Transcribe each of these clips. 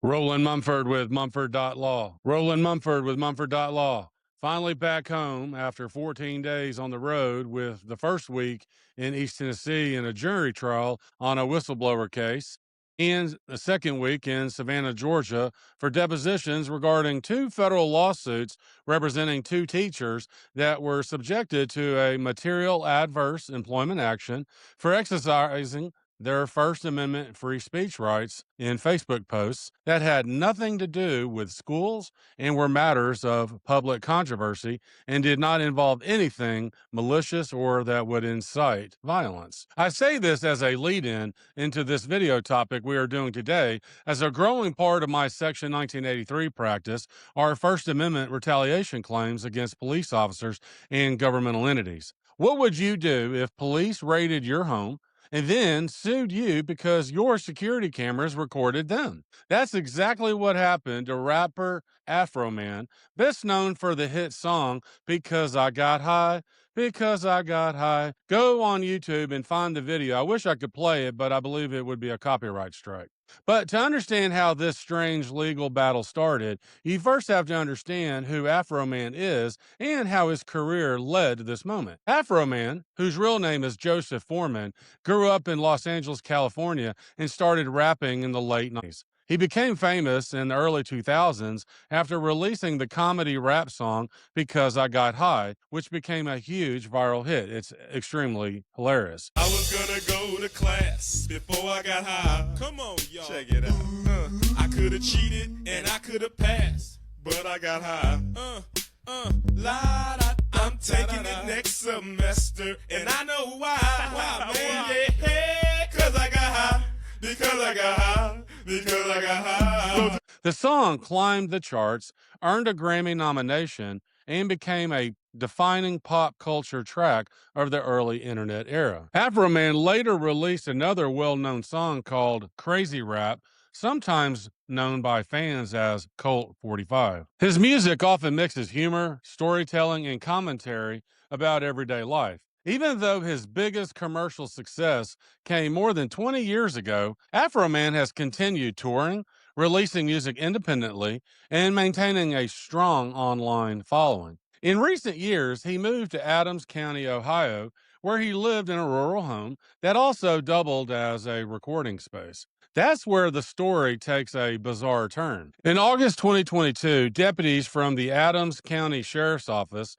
Roland Mumford with Mumford.law. Roland Mumford with Mumford.law. Finally back home after 14 days on the road with the first week in East Tennessee in a jury trial on a whistleblower case, and the second week in Savannah, Georgia for depositions regarding two federal lawsuits representing two teachers that were subjected to a material adverse employment action for exercising their First Amendment free speech rights in Facebook posts that had nothing to do with schools and were matters of public controversy and did not involve anything malicious or that would incite violence. I say this as a lead in into this video topic we are doing today, as a growing part of my Section 1983 practice are First Amendment retaliation claims against police officers and governmental entities. What would you do if police raided your home and then sued you because your security cameras recorded them? That's exactly what happened to rapper Afroman, best known for the hit song Because I Got High. Because I got high. Go on YouTube and find the video. I wish I could play it, but I believe it would be a copyright strike. But to understand how this strange legal battle started, you first have to understand who Afroman is and how his career led to this moment. Afroman, whose real name is Joseph Foreman, grew up in Los Angeles, California, and started rapping in the late 90s. He became famous in the early 2000s after releasing the comedy rap song Because I Got High, which became a huge viral hit. It's extremely hilarious. I was gonna go to class before I got high. Come on, y'all. Check it out. I could have cheated and I could have passed, but I got high. I'm taking it next semester, and I know why. Why, man? Yeah, cause I got high. Because I got high. Because I got high. The song climbed the charts, earned a Grammy nomination, and became a defining pop culture track of the early internet era. Afroman later released another well-known song called Crazy Rap, sometimes known by fans as Colt 45. His music often mixes humor, storytelling, and commentary about everyday life. Even though his biggest commercial success came more than 20 years ago, Afroman has continued touring, releasing music independently, and maintaining a strong online following. In recent years, he moved to Adams County, Ohio, where he lived in a rural home that also doubled as a recording space. That's where the story takes a bizarre turn. In August 2022, deputies from the Adams County Sheriff's Office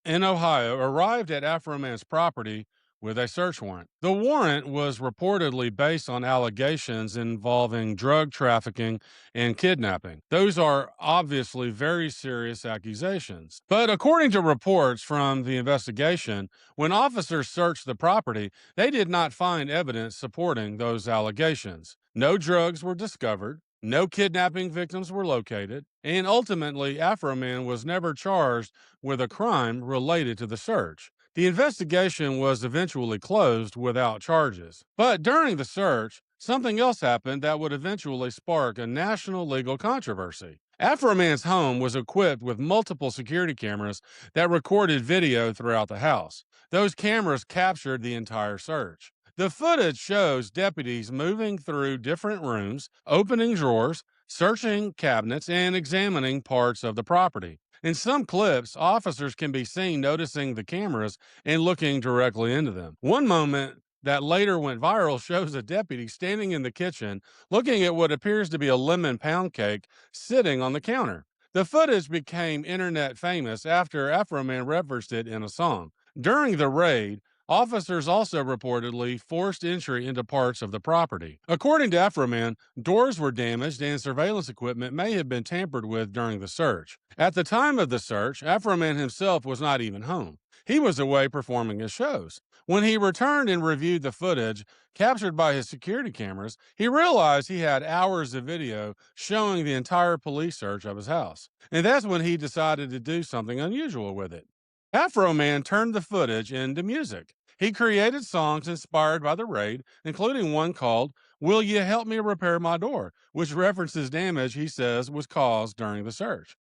in Ohio arrived at Afroman's property with a search warrant. The warrant was reportedly based on allegations involving drug trafficking and kidnapping. Those are obviously very serious accusations. But according to reports from the investigation, when officers searched the property, they did not find evidence supporting those allegations. No drugs were discovered. No kidnapping victims were located, and ultimately, Afroman was never charged with a crime related to the search. The investigation was eventually closed without charges. But during the search, something else happened that would eventually spark a national legal controversy. Afroman's home was equipped with multiple security cameras that recorded video throughout the house. Those cameras captured the entire search. The footage shows deputies moving through different rooms, opening drawers, searching cabinets, and examining parts of the property. In some clips, officers can be seen noticing the cameras and looking directly into them. One moment that later went viral shows a deputy standing in the kitchen looking at what appears to be a lemon pound cake sitting on the counter. The footage became internet famous after Afroman referenced it in a song. During the raid, officers also reportedly forced entry into parts of the property. According to Afroman, doors were damaged and surveillance equipment may have been tampered with during the search. At the time of the search, Afroman himself was not even home. He was away performing his shows. When he returned and reviewed the footage captured by his security cameras, he realized he had hours of video showing the entire police search of his house. And that's when he decided to do something unusual with it. Afroman turned the footage into music. He created songs inspired by the raid, including one called Will You Help Me Repair My Door, which references damage he says was caused during the search.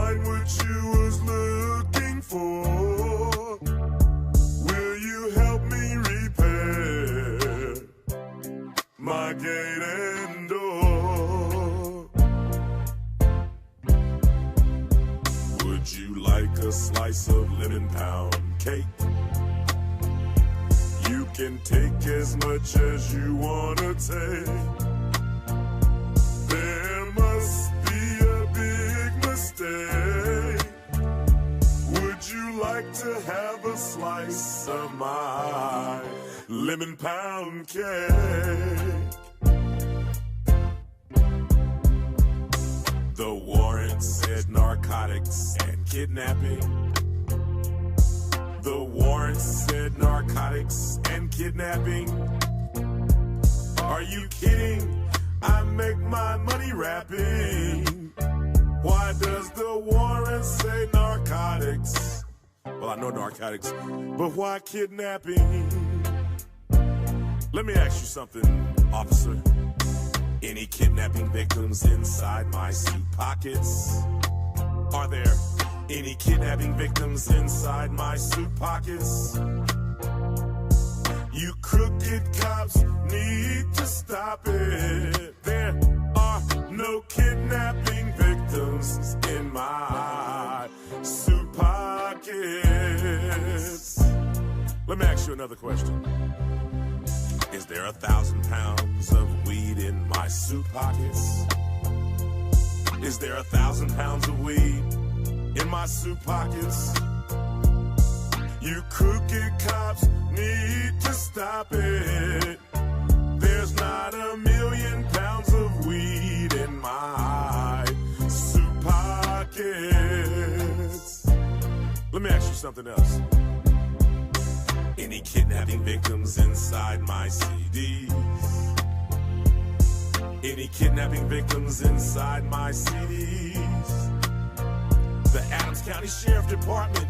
find what you was looking for? Will you help me repair my gate and door? Would you like a slice of lemon pound cake? You can take as much as you wanna take. There must be a big mistake. Would you like to have a slice of my lemon pound cake? The warrant said narcotics and kidnapping. The warrant said narcotics and kidnapping. Are you kidding? I make my money rapping. Why does the warrant say narcotics? Well, I know narcotics, but why kidnapping? Let me ask you something, officer. Any kidnapping victims inside my suit pockets? Are there any kidnapping victims inside my suit pockets? You crooked cops need to stop it. There are no kidnapping victims in my suit pockets. Let me ask you another question. Is there 1,000 pounds of weed in my suit pockets? Is there 1,000 pounds of weed in my suit pockets? You crooked cops need to stop it. There's not 1,000,000 pounds of weed in my suit pockets. Let me ask you something else. Any kidnapping victims inside my CDs? Any kidnapping victims inside my CDs? The Adams County Sheriff Department,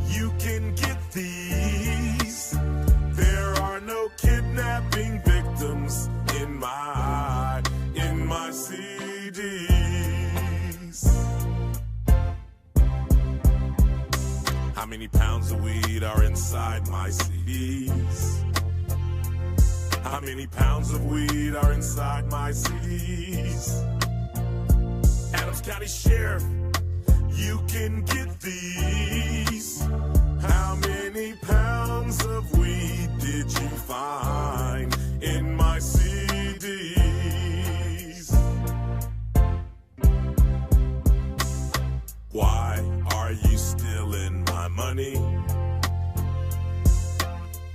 you can get these. There are no kidnapping victims in my CDs. How many pounds of weed are inside my CDs? How many pounds of weed are inside my CDs? Adams County Sheriff, you can get these. How many pounds of weed did you find in my CDs? Why are you stealing my money?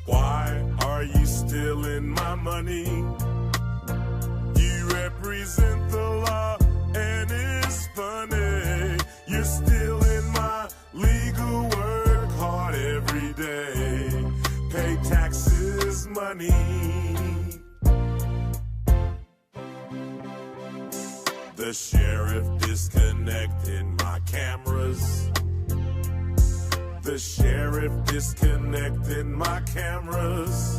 Why are you stealing my money? You represent the law and it's funny. You're stealing my legal work hard every day. Pay taxes, money. The sheriff disconnected my cameras. The sheriff disconnected my cameras.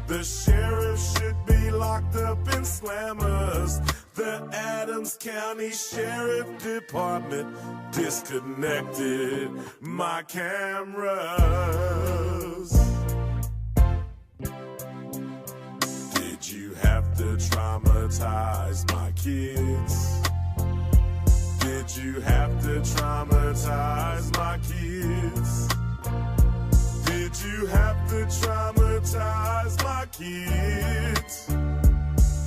The sheriff should be locked up in slammers. The Adams County Sheriff Department disconnected my cameras. Did you have to traumatize my kids? Did you have to traumatize my kids? Did you have to traumatize my kids?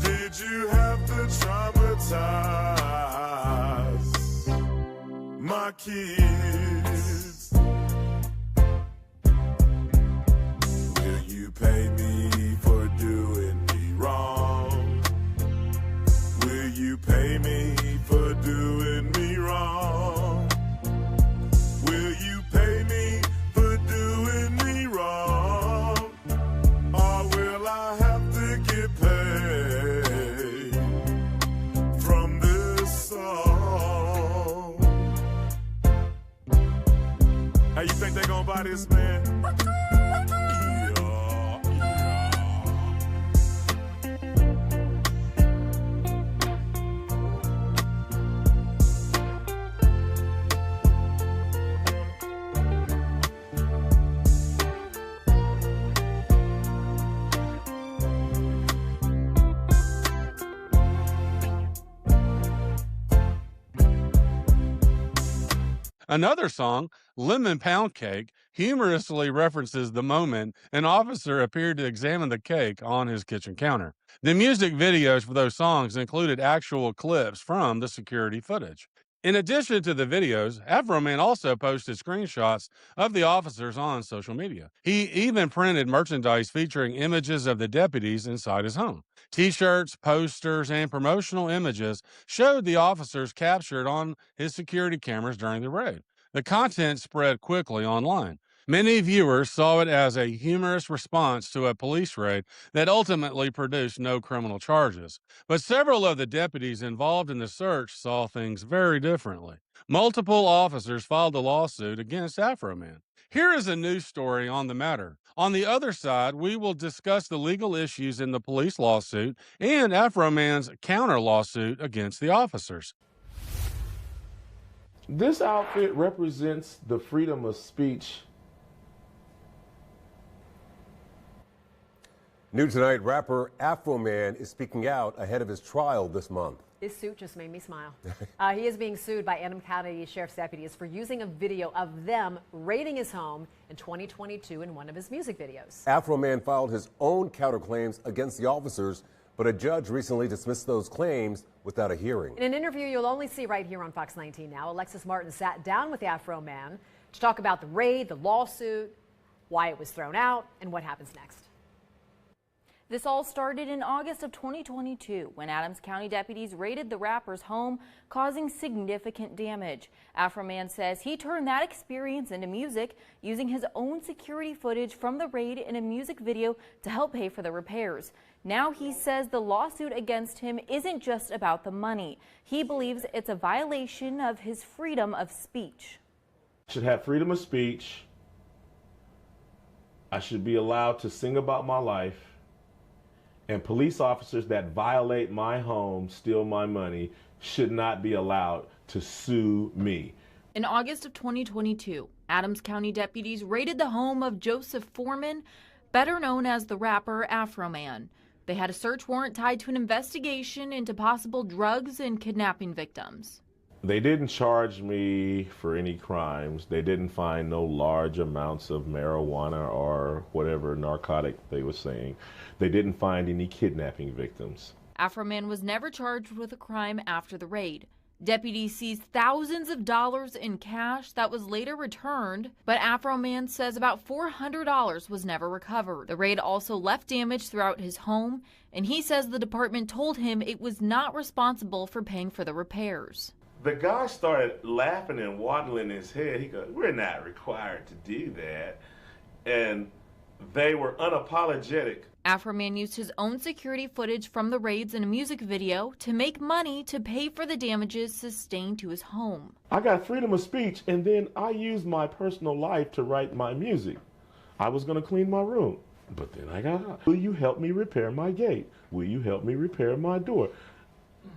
Did you have to traumatize my kids? Will you pay me for doing me wrong? Will you pay me for doing me wrong? Will you pay me for doing me wrong? Or will I have to get paid from this song? How you think they gonna buy this, man? Another song, Lemon Pound Cake, humorously references the moment an officer appeared to examine the cake on his kitchen counter. The music videos for those songs included actual clips from the security footage. In addition to the videos, Afroman also posted screenshots of the officers on social media. He even printed merchandise featuring images of the deputies inside his home. T shirts, posters, and promotional images showed the officers captured on his security cameras during the raid. The content spread quickly online. Many viewers saw it as a humorous response to a police raid that ultimately produced no criminal charges. But several of the deputies involved in the search saw things very differently. Multiple officers filed a lawsuit against Afroman. Here is a news story on the matter. On the other side, we will discuss the legal issues in the police lawsuit and Afroman's counter lawsuit against the officers. This outfit represents the freedom of speech. New tonight, rapper Afroman is speaking out ahead of his trial this month. This suit just made me smile. He is being sued by Adams County Sheriff's deputies for using a video of them raiding his home in 2022 in one of his music videos. Afroman filed his own counterclaims against the officers, but a judge recently dismissed those claims without a hearing. In an interview you'll only see right here on Fox 19 now, Alexis Martin sat down with Afroman to talk about the raid, the lawsuit, why it was thrown out, and what happens next. This all started in August of 2022 when Adams County deputies raided the rapper's home, causing significant damage. Afroman says he turned that experience into music, using his own security footage from the raid in a music video to help pay for the repairs. Now he says the lawsuit against him isn't just about the money. He believes it's a violation of his freedom of speech. I should have freedom of speech. I should be allowed to sing about my life. And police officers that violate my home, steal my money, should not be allowed to sue me. In August of 2022, Adams County deputies raided the home of Joseph Foreman, better known as the rapper Afroman. They had a search warrant tied to an investigation into possible drugs and kidnapping victims. They didn't charge me for any crimes. They didn't find no large amounts of marijuana or whatever narcotic they were saying. They didn't find any kidnapping victims. Afroman was never charged with a crime after the raid. Deputies seized thousands of dollars in cash that was later returned, but Afroman says about $400 was never recovered. The raid also left damage throughout his home, and he says the department told him it was not responsible for paying for the repairs. The guy started laughing and waddling his head. He goes, "We're not required to do that." And they were unapologetic. Afroman used his own security footage from the raids in a music video to make money to pay for the damages sustained to his home. I got freedom of speech, and then I used my personal life to write my music. I was going to clean my room, but then I got out. Will you help me repair my gate? Will you help me repair my door?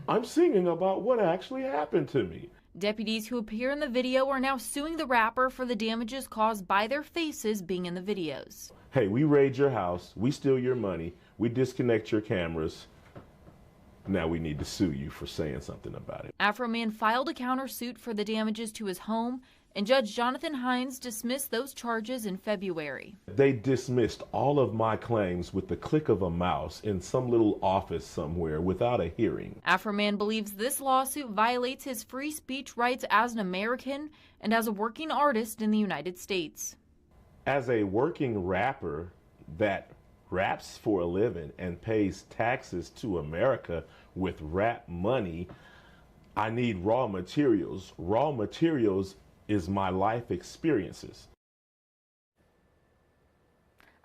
I'm singing about what actually happened to me. Deputies who appear in the video are now suing the rapper for the damages caused by their faces being in the videos. Hey, we raid your house, we steal your money, we disconnect your cameras. Now we need to sue you for saying something about it. Afroman filed a countersuit for the damages to his home, and Judge Jonathan Hines dismissed those charges in February. They dismissed all of my claims with the click of a mouse in some little office somewhere without a hearing. Afroman believes this lawsuit violates his free speech rights as an American and as a working artist in the United States. As a working rapper that raps for a living and pays taxes to America with rap money, I need raw materials. Raw materials is my life experiences.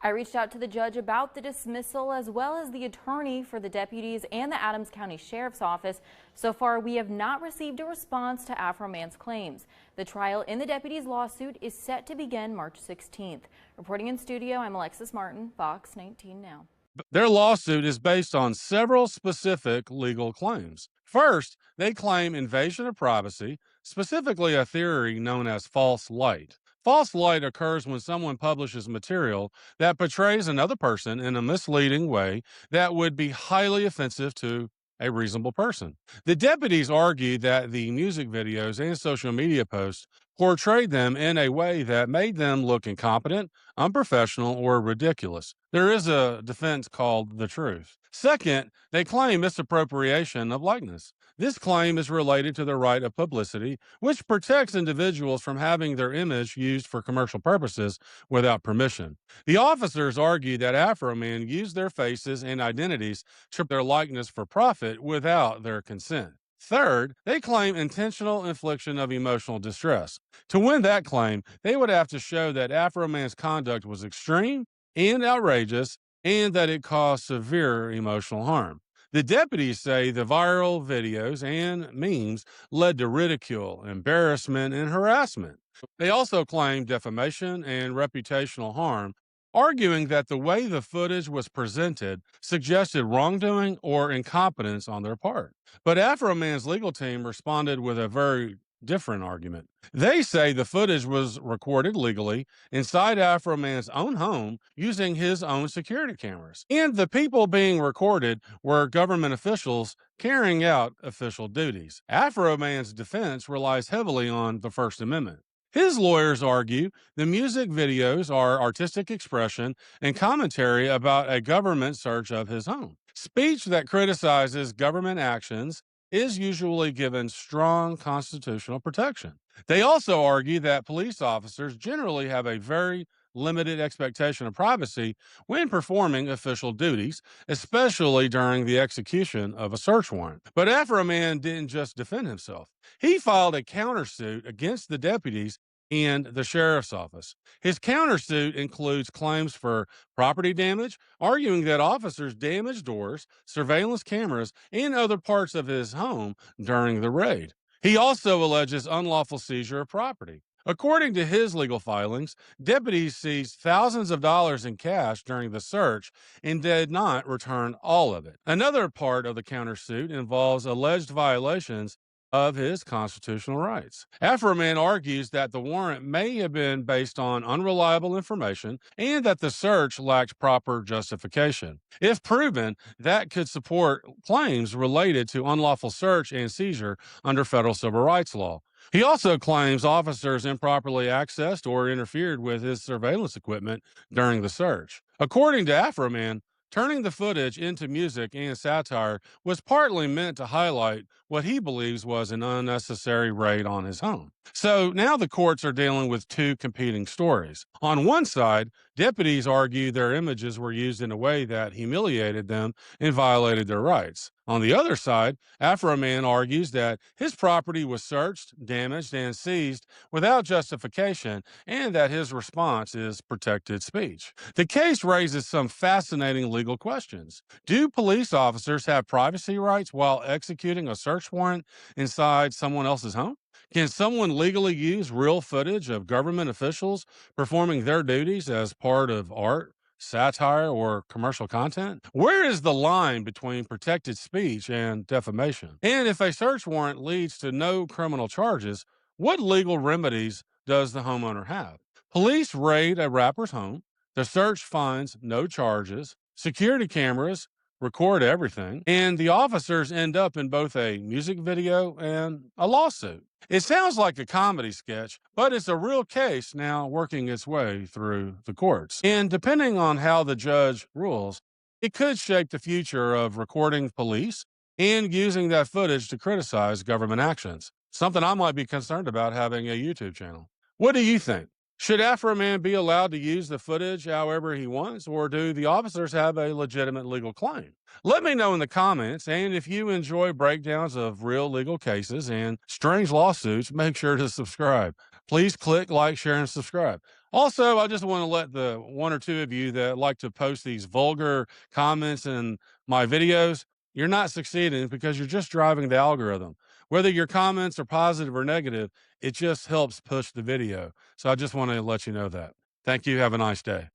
I reached out to the judge about the dismissal as well as the attorney for the deputies and the Adams County Sheriff's Office. So far, we have not received a response to Afroman's claims. The trial in the deputies' lawsuit is set to begin March 16th. Reporting in studio, I'm Alexis Martin, Fox 19 Now. Their lawsuit is based on several specific legal claims. First, they claim invasion of privacy, specifically a theory known as false light. False light occurs when someone publishes material that portrays another person in a misleading way that would be highly offensive to a reasonable person. The deputies argued that the music videos and social media posts portrayed them in a way that made them look incompetent, unprofessional, or ridiculous. There is a defense called the truth. Second, they claim misappropriation of likeness. This claim is related to the right of publicity, which protects individuals from having their image used for commercial purposes without permission. The officers argue that Afroman used their faces and identities to their likeness for profit without their consent. Third, they claim intentional infliction of emotional distress. To win that claim, they would have to show that Afroman's conduct was extreme and outrageous and that it caused severe emotional harm. The deputies say the viral videos and memes led to ridicule, embarrassment, and harassment. They also claim defamation and reputational harm, arguing that the way the footage was presented suggested wrongdoing or incompetence on their part. But Afroman's legal team responded with a very different argument. They say the footage was recorded legally inside Afroman's own home using his own security cameras. And the people being recorded were government officials carrying out official duties. Afroman's defense relies heavily on the First Amendment. His lawyers argue the music videos are artistic expression and commentary about a government search of his home. Speech that criticizes government actions is usually given strong constitutional protection. They also argue that police officers generally have a very limited expectation of privacy when performing official duties, especially during the execution of a search warrant. But Afroman didn't just defend himself. He filed a countersuit against the deputies and the sheriff's office. His countersuit includes claims for property damage, arguing that officers damaged doors, surveillance cameras, and other parts of his home during the raid. He also alleges unlawful seizure of property. According to his legal filings, deputies seized thousands of dollars in cash during the search and did not return all of it. Another part of the countersuit involves alleged violations of his constitutional rights. Afroman argues that the warrant may have been based on unreliable information and that the search lacked proper justification. If proven, that could support claims related to unlawful search and seizure under federal civil rights law. He also claims officers improperly accessed or interfered with his surveillance equipment during the search. According to Afroman, turning the footage into music and satire was partly meant to highlight what he believes was an unnecessary raid on his home. So now the courts are dealing with two competing stories. On one side, deputies argue their images were used in a way that humiliated them and violated their rights. On the other side, Afroman argues that his property was searched, damaged, and seized without justification, and that his response is protected speech. The case raises some fascinating legal questions. Do police officers have privacy rights while executing a search warrant inside someone else's home? Can someone legally use real footage of government officials performing their duties as part of art, satire, or commercial content? Where is the line between protected speech and defamation? And if a search warrant leads to no criminal charges, what legal remedies does the homeowner have? Police raid a rapper's home. The search finds no charges. Security cameras record everything, and the officers end up in both a music video and a lawsuit. It sounds like a comedy sketch, but it's a real case now working its way through the courts. And depending on how the judge rules, it could shape the future of recording police and using that footage to criticize government actions. Something I might be concerned about having a YouTube channel. What do you think? Should Afroman be allowed to use the footage however he wants, or do the officers have a legitimate legal claim? Let me know in the comments, and if you enjoy breakdowns of real legal cases and strange lawsuits, make sure to subscribe. Please click like, share, and subscribe. Also, I just want to let the one or two of you that like to post these vulgar comments in my videos, you're not succeeding because you're just driving the algorithm. Whether your comments are positive or negative, it just helps push the video. So I just want to let you know that. Thank you. Have a nice day.